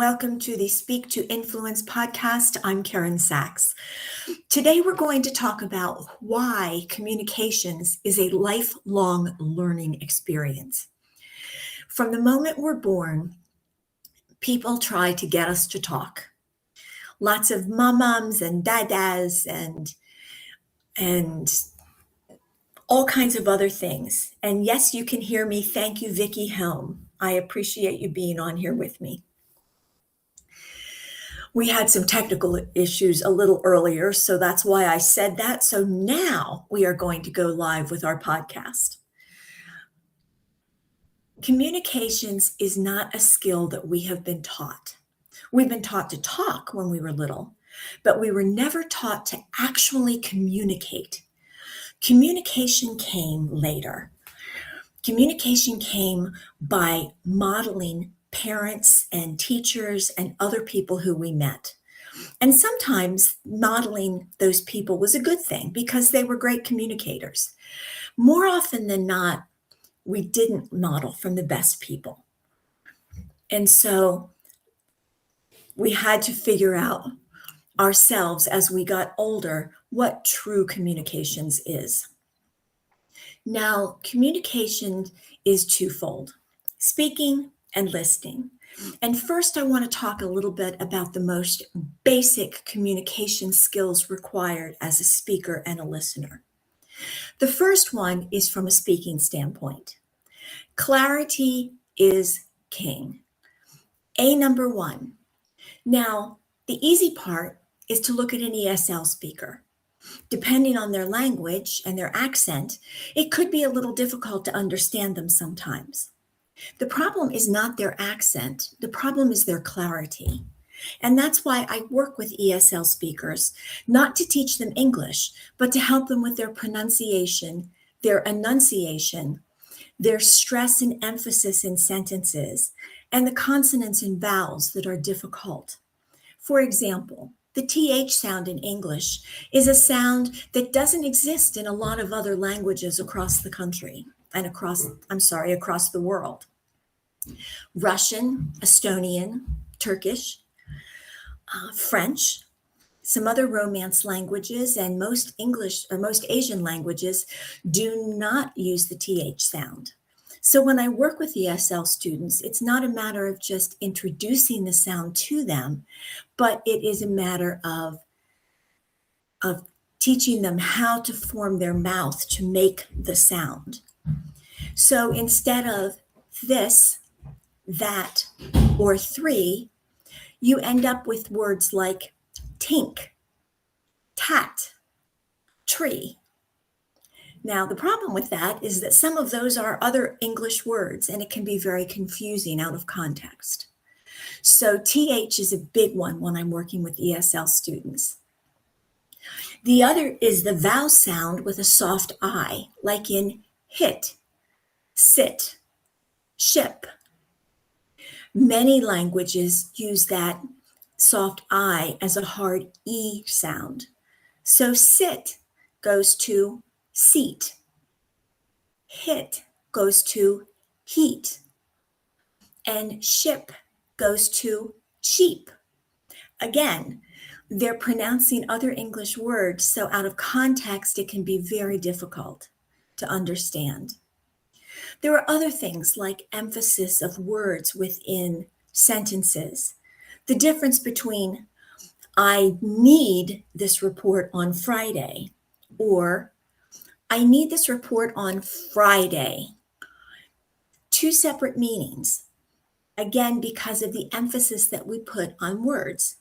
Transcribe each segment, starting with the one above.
Welcome to the Speak to Influence podcast. I'm Karen Sachs. Today we're going to talk about why communications is a lifelong learning experience. From the moment we're born, people try to get us to talk. Lots of mums and dadas and all kinds of other things. And yes, you can hear me. Thank you, Vicki Helm. I appreciate you being on here with me. We had some technical issues a little earlier, so that's why I said that. So now we are going to go live with our podcast. Communications is not a skill that we have been taught. We've been taught to talk when we were little, but we were never taught to actually communicate. Communication came later. Communication came by modeling parents and teachers and other people who we met. And sometimes modeling those people was a good thing because they were great communicators. More often than not, we didn't model from the best people. And so we had to figure out ourselves as we got older what true communications is. Now, communication is twofold: speaking and listening. And first, I want to talk a little bit about the most basic communication skills required as a speaker and a listener. The first one is from a speaking standpoint. Clarity is king. Number one. Now, the easy part is to look at an ESL speaker. Depending on their language and their accent, it could be a little difficult to understand them sometimes. The problem is not their accent. The problem is their clarity. And that's why I work with ESL speakers, not to teach them English, but to help them with their pronunciation, their enunciation, their stress and emphasis in sentences, and the consonants and vowels that are difficult. For example, the TH sound in English is a sound that doesn't exist in a lot of other languages across the country and across the world. Russian, Estonian, Turkish, French, some other Romance languages, and most Asian languages do not use the TH sound. So when I work with ESL students, it's not a matter of just introducing the sound to them, but it is a matter of teaching them how to form their mouth to make the sound. So instead of this, that, or three, you end up with words like tink, tat, tree. Now, the problem with that is that some of those are other English words, and it can be very confusing out of context. So TH is a big one when I'm working with ESL students. The other is the vowel sound with a soft I, like in hit, sit, ship. Many languages use that soft I as a hard E sound. So sit goes to seat. Hit goes to heat. And ship goes to sheep. Again, they're pronouncing other English words, so out of context, it can be very difficult to understand. There are other things like emphasis of words within sentences. The difference between I need this report on Friday or I need this report on Friday. Two separate meanings, again, because of the emphasis that we put on words.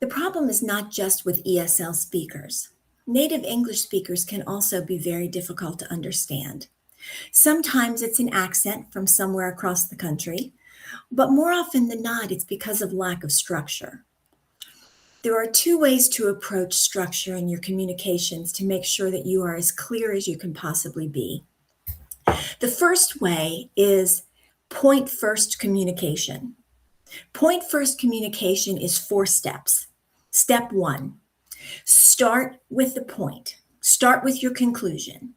The problem is not just with ESL speakers. Native English speakers can also be very difficult to understand. Sometimes it's an accent from somewhere across the country, but more often than not, it's because of lack of structure. There are two ways to approach structure in your communications to make sure that you are as clear as you can possibly be. The first way is point-first communication. Point-first communication is 4 steps. Step 1, start with the point. Start with your conclusion.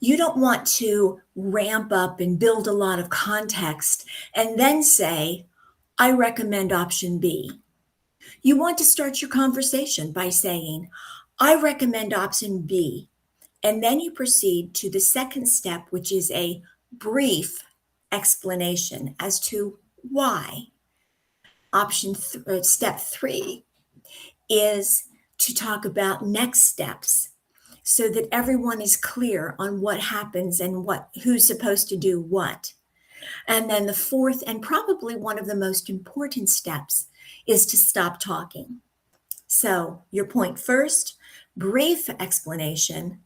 You don't want to ramp up and build a lot of context and then say, I recommend option B. You want to start your conversation by saying, I recommend option B. And then you proceed to the second step, which is a brief explanation as to why. Step 3 is to talk about next steps so that everyone is clear on what happens and who's supposed to do what. And then the fourth, and probably one of the most important steps, is to stop talking. So your point first, brief explanation,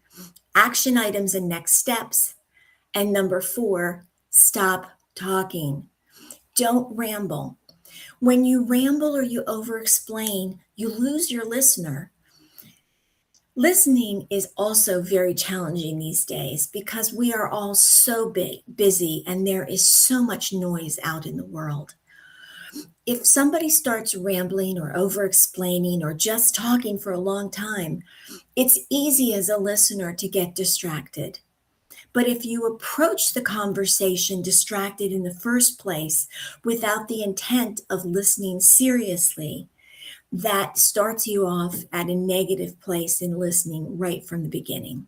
action items and next steps, and number 4, stop talking. Don't ramble. When you ramble or you over-explain, you lose your listener. Listening is also very challenging these days because we are all so busy and there is so much noise out in the world. If somebody starts rambling or over-explaining or just talking for a long time, it's easy as a listener to get distracted. But if you approach the conversation distracted in the first place without the intent of listening seriously, that starts you off at a negative place in listening right from the beginning.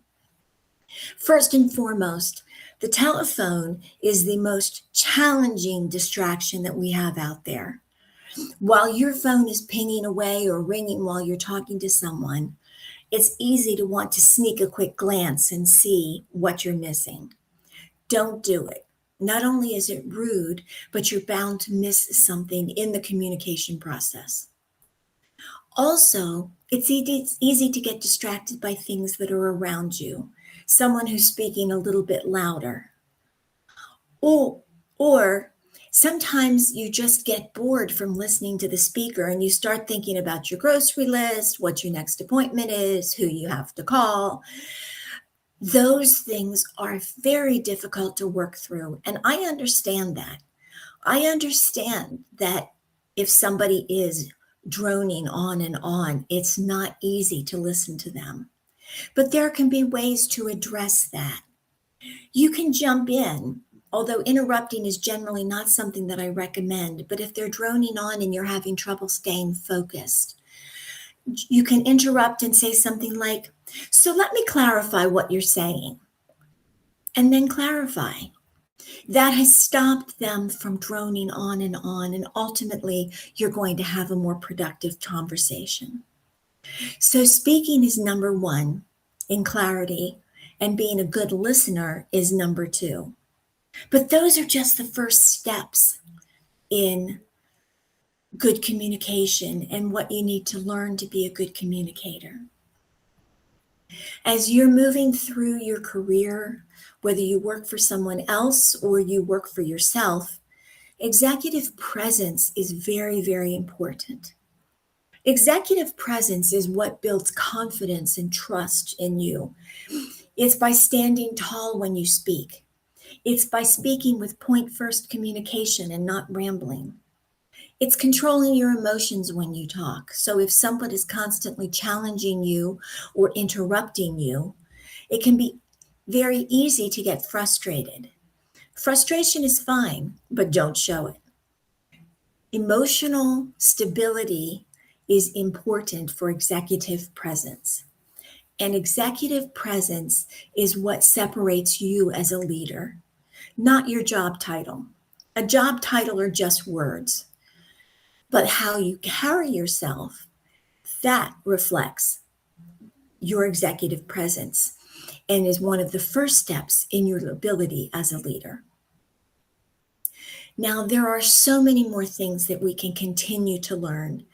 First and foremost, the telephone is the most challenging distraction that we have out there. While your phone is pinging away or ringing while you're talking to someone, it's easy to want to sneak a quick glance and see what you're missing. Don't do it. Not only is it rude, but you're bound to miss something in the communication process. Also, it's easy to get distracted by things that are around you. Someone who's speaking a little bit louder. Or sometimes you just get bored from listening to the speaker and you start thinking about your grocery list, what your next appointment is, who you have to call. Those things are very difficult to work through. And I understand that. I understand that if somebody is droning on and on, it's not easy to listen to them. But there can be ways to address that. You can jump in, although interrupting is generally not something that I recommend, but if they're droning on and you're having trouble staying focused, you can interrupt and say something like, so let me clarify what you're saying, and then clarify. That has stopped them from droning on, and ultimately you're going to have a more productive conversation. So speaking is number 1 in clarity, and being a good listener is number 2. But those are just the first steps in good communication and what you need to learn to be a good communicator. As you're moving through your career, whether you work for someone else or you work for yourself, executive presence is very, very important. Executive presence is what builds confidence and trust in you. It's by standing tall when you speak. It's by speaking with point-first communication and not rambling. It's controlling your emotions when you talk. So if someone is constantly challenging you or interrupting you, it can be very easy to get frustrated. Frustration is fine, but don't show it. Emotional stability is important for executive presence. And executive presence is what separates you as a leader, not your job title. A job title are just words, but how you carry yourself, that reflects your executive presence and is one of the first steps in your ability as a leader. Now, there are so many more things that we can continue to learn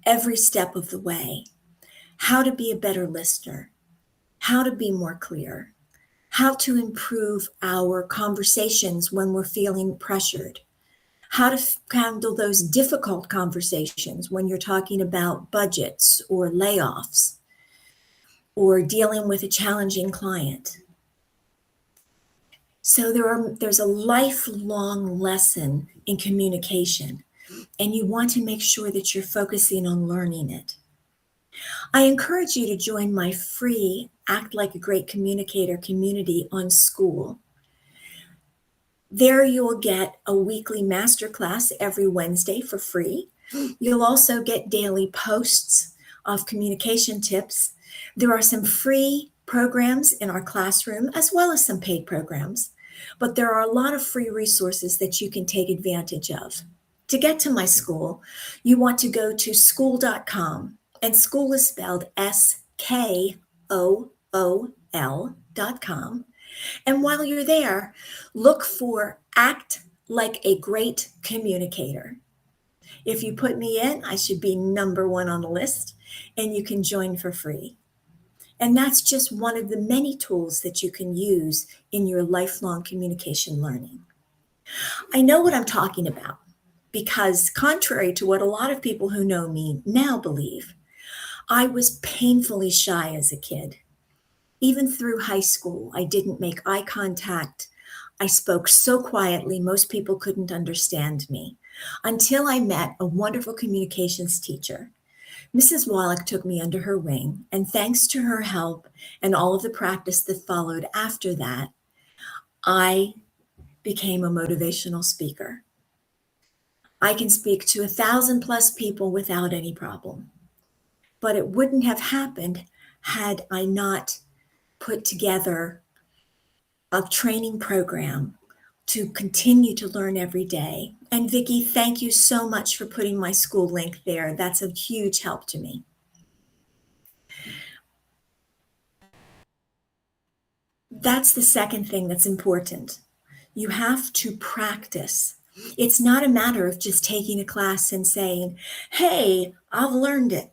every step of the way. How to be a better listener, how to be more clear, how to improve our conversations when we're feeling pressured, how to handle those difficult conversations when you're talking about budgets or layoffs or dealing with a challenging client. So there's a lifelong lesson in communication, and you want to make sure that you're focusing on learning it. I encourage you to join my free Act Like a Great Communicator community on School. There you will get a weekly masterclass every Wednesday for free. You'll also get daily posts of communication tips. There are some free programs in our classroom as well as some paid programs, but there are a lot of free resources that you can take advantage of. To get to my school, you want to go to school.com, and school is spelled SKOOL.com. And while you're there, look for Act Like a Great Communicator. If you put me in, I should be number one on the list, and you can join for free. And that's just one of the many tools that you can use in your lifelong communication learning. I know what I'm talking about because, contrary to what a lot of people who know me now believe, I was painfully shy as a kid. Even through high school, I didn't make eye contact. I spoke so quietly, most people couldn't understand me until I met a wonderful communications teacher. Mrs. Wallach took me under her wing, and thanks to her help and all of the practice that followed after that, I became a motivational speaker. I can speak to 1,000+ people without any problem, but it wouldn't have happened had I not put together a training program to continue to learn every day. And Vicki, thank you so much for putting my school link there. That's a huge help to me. That's the second thing that's important. You have to practice. It's not a matter of just taking a class and saying, hey, I've learned it.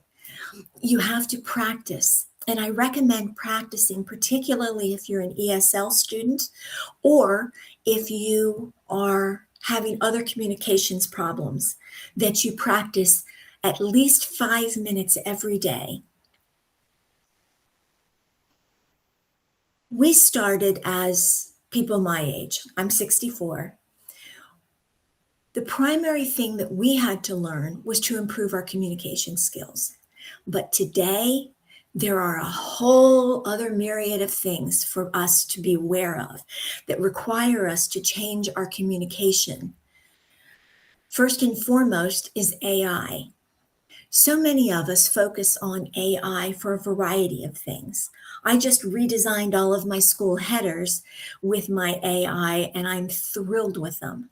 You have to practice. And I recommend practicing, particularly if you're an ESL student or if you are having other communications problems, that you practice at least 5 minutes every day. We started as people my age. I'm 64. The primary thing that we had to learn was to improve our communication skills. But today, there are a whole other myriad of things for us to be aware of that require us to change our communication. First and foremost is AI. So many of us focus on AI for a variety of things. I just redesigned all of my school headers with my AI, and I'm thrilled with them.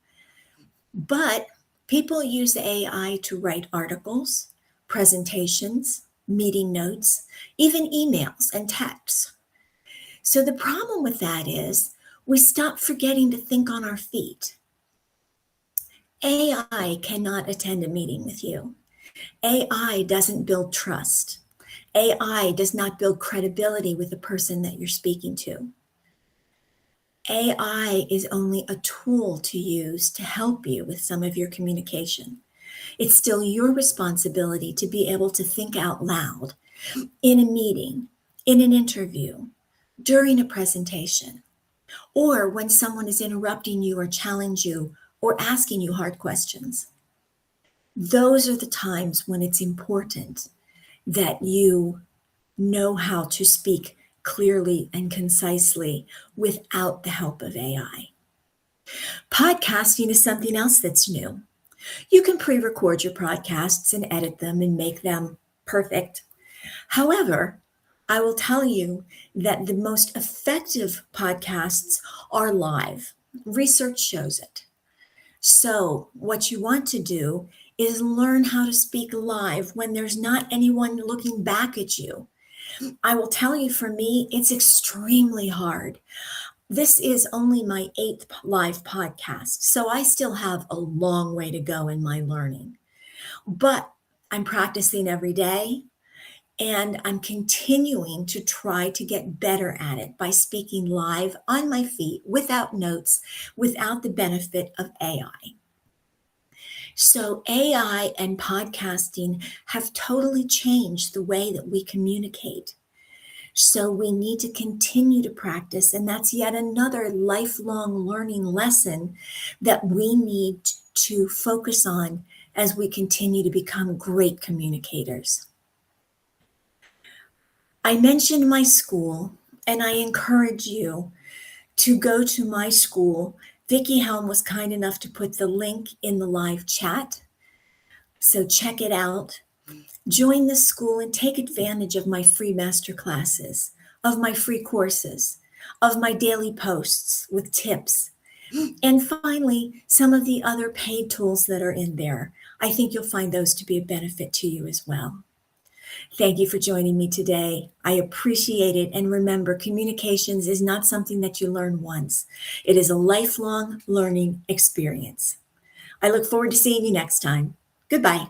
But people use AI to write articles, presentations, meeting notes, even emails and texts. So the problem with that is we stop forgetting to think on our feet. AI cannot attend a meeting with you. AI doesn't build trust. AI does not build credibility with the person that you're speaking to. AI is only a tool to use to help you with some of your communication. It's still your responsibility to be able to think out loud in a meeting, in an interview, during a presentation, or when someone is interrupting you or challenging you or asking you hard questions. Those are the times when it's important that you know how to speak clearly and concisely without the help of AI. Podcasting is something else that's new. You can pre-record your podcasts and edit them and make them perfect. However, I will tell you that the most effective podcasts are live. Research shows it. So what you want to do is learn how to speak live when there's not anyone looking back at you. I will tell you, for me, it's extremely hard. This is only my 8th live podcast, so I still have a long way to go in my learning. But I'm practicing every day, and I'm continuing to try to get better at it by speaking live on my feet without notes, without the benefit of AI. So AI and podcasting have totally changed the way that we communicate. So we need to continue to practice, and that's yet another lifelong learning lesson that we need to focus on as we continue to become great communicators. I mentioned my school, and I encourage you to go to my school. Vicky Helm was kind enough to put the link in the live chat. So check it out. Join the school and take advantage of my free master classes, of my free courses, of my daily posts with tips. And finally, some of the other paid tools that are in there. I think you'll find those to be a benefit to you as well. Thank you for joining me today. I appreciate it. And remember, communications is not something that you learn once, it is a lifelong learning experience. I look forward to seeing you next time. Goodbye.